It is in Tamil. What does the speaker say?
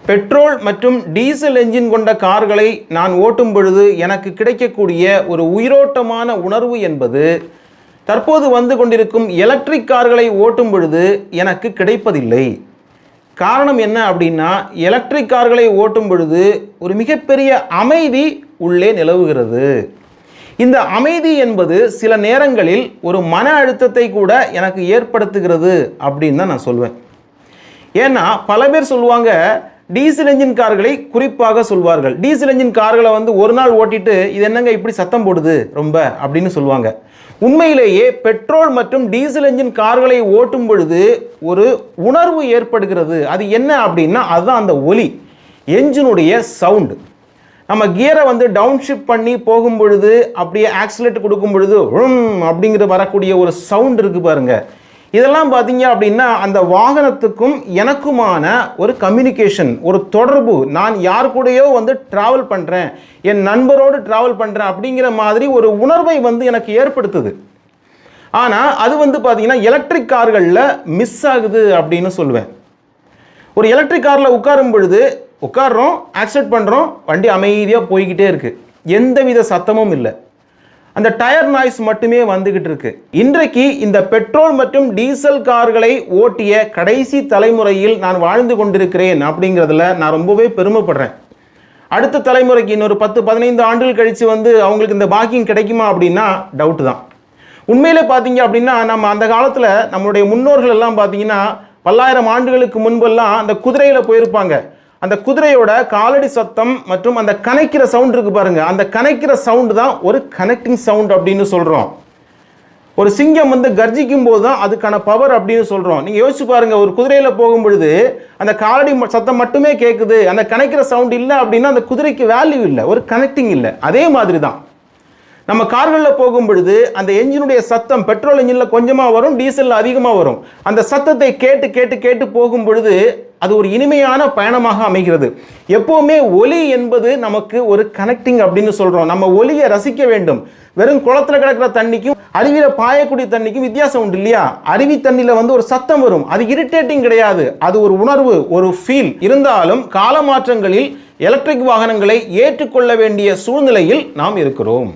பெட்ரோல் மற்றும் டீசல் என்ஜின் கொண்ட கார்களை நான் ஓட்டும் பொழுது எனக்கு கிடைக்கக்கூடிய ஒரு உயிரோட்டமான உணர்வு என்பது தற்போது வந்து கொண்டிருக்கும் எலக்ட்ரிக் கார்களை ஓட்டும் பொழுது எனக்கு கிடைப்பதில்லை. காரணம் என்ன அப்படின்னா, எலக்ட்ரிக் கார்களை ஓட்டும் பொழுது ஒரு மிகப்பெரிய அமைதி உள்ளே நிலவுகிறது. இந்த அமைதி என்பது சில நேரங்களில் ஒரு மன அழுத்தத்தை கூட எனக்கு ஏற்படுத்துகிறது அப்படின்னு தான் நான் சொல்வேன். ஏன்னா பல பேர் சொல்லுவாங்க, டீசல் என்ஜின் கார்களை குறிப்பாக சொல்வார்கள். டீசல் என்ஜின் கார்களை வந்து ஒரு நாள் ஓட்டிட்டு இது என்னங்க இப்படி சத்தம் போடுது ரொம்ப அப்படின்னு சொல்லுவாங்க. உண்மையிலேயே பெட்ரோல் மற்றும் டீசல் என்ஜின் கார்களை ஓட்டும் பொழுது ஒரு உணர்வு ஏற்படுகிறது. அது என்ன அப்படின்னா, அதுதான் அந்த ஒலி, என்ஜினுடைய சவுண்டு. நம்ம கியரை வந்து டவுன் ஷிஃப்ட் பண்ணி போகும் பொழுது அப்படியே ஆக்சிலேட் கொடுக்கும் பொழுது அப்படிங்கிற வரக்கூடிய ஒரு சவுண்ட் இருக்கு பாருங்க. இதெல்லாம் பார்த்தீங்க அப்படின்னா அந்த வாகனத்துக்கும் எனக்குமான ஒரு கம்யூனிகேஷன், ஒரு தொடர்பு. நான் யார் கூடயோ வந்து ட்ராவல் பண்ணுறேன், என் நண்பரோடு ட்ராவல் பண்ணுறேன் அப்படிங்கிற மாதிரி ஒரு உணர்வை வந்து எனக்கு ஏற்படுத்துது. ஆனால் அது வந்து பார்த்தீங்கன்னா எலக்ட்ரிக் கார்களில் மிஸ் ஆகுது அப்படின்னு சொல்லுவேன். ஒரு எலக்ட்ரிக் காரில் உட்காரும் பொழுது உட்கார்றோம், ஆக்சிலேட் பண்ணுறோம், வண்டி அமைதியாக போய்கிட்டே இருக்குது, எந்தவித சத்தமும் இல்லை, அந்த டயர் நாய்ஸ் மட்டுமே வந்துகிட்டு இருக்கு. இன்றைக்கு இந்த பெட்ரோல் மற்றும் டீசல் கார்களை ஓட்டிய கடைசி தலைமுறையில் நான் வாழ்ந்து கொண்டிருக்கிறேன் அப்படிங்கிறதுல நான் ரொம்பவே பெருமைப்படுறேன். அடுத்த தலைமுறைக்கு இன்னொரு 10-15 ஆண்டுகள் கழித்து வந்து அவங்களுக்கு இந்த பாக்கியம் கிடைக்குமா அப்படின்னா டவுட் தான். உண்மையிலே பார்த்தீங்க அப்படின்னா நம்ம அந்த காலத்தில் நம்மளுடைய முன்னோர்கள் எல்லாம் பார்த்தீங்கன்னா பல்லாயிரம் ஆண்டுகளுக்கு முன்பெல்லாம் அந்த குதிரையில் போயிருப்பாங்க. அந்த குதிரையோட காலடி சத்தம் மற்றும் அந்த கனைக்கிற சவுண்ட் இருக்கு பாருங்க, அந்த கனைக்கிற சவுண்ட் தான் ஒரு கனெக்டிங் சவுண்ட் அப்படின்னு சொல்றோம். ஒரு சிங்கம் வந்து கர்ஜிக்கும் போது தான் அதுக்கான பவர் அப்படின்னு சொல்றோம். நீங்க யோசிச்சு பாருங்க, ஒரு குதிரையில போகும் பொழுது அந்த காலடி சத்தம் மட்டுமே கேட்குது, அந்த கனைக்கிற சவுண்ட் இல்லை அப்படின்னா அந்த குதிரைக்கு வேல்யூ இல்லை, ஒரு கனெக்டிங் இல்லை. அதே மாதிரி தான் நம்ம கார்களில் போகும் பொழுது அந்த என்ஜினுடைய சத்தம் பெட்ரோல் என்ஜினில் கொஞ்சமாக வரும், டீசலில் அதிகமாக வரும். அந்த சத்தத்தை கேட்டு கேட்டு கேட்டு போகும் பொழுது அது ஒரு இனிமையான பயணமாக அமைகிறது. எப்போவுமே ஒலி என்பது நமக்கு ஒரு கனெக்டிங் அப்படின்னு சொல்கிறோம். நம்ம ஒலியை ரசிக்க வேண்டும். வெறும் குளத்தில் கிடக்கிற தண்ணிக்கும் அருவியில் பாயக்கூடிய தண்ணிக்கும் வித்தியாசம் உண்டு இல்லையா? அருவி தண்ணியில் வந்து ஒரு சத்தம் வரும், அது இரிட்டேட்டிங் கிடையாது, அது ஒரு உணர்வு, ஒரு ஃபீல். இருந்தாலும் காலமாற்றங்களில் எலக்ட்ரிக் வாகனங்களை ஏற்றுக்கொள்ள வேண்டிய சூழ்நிலையில் நாம் இருக்கிறோம்.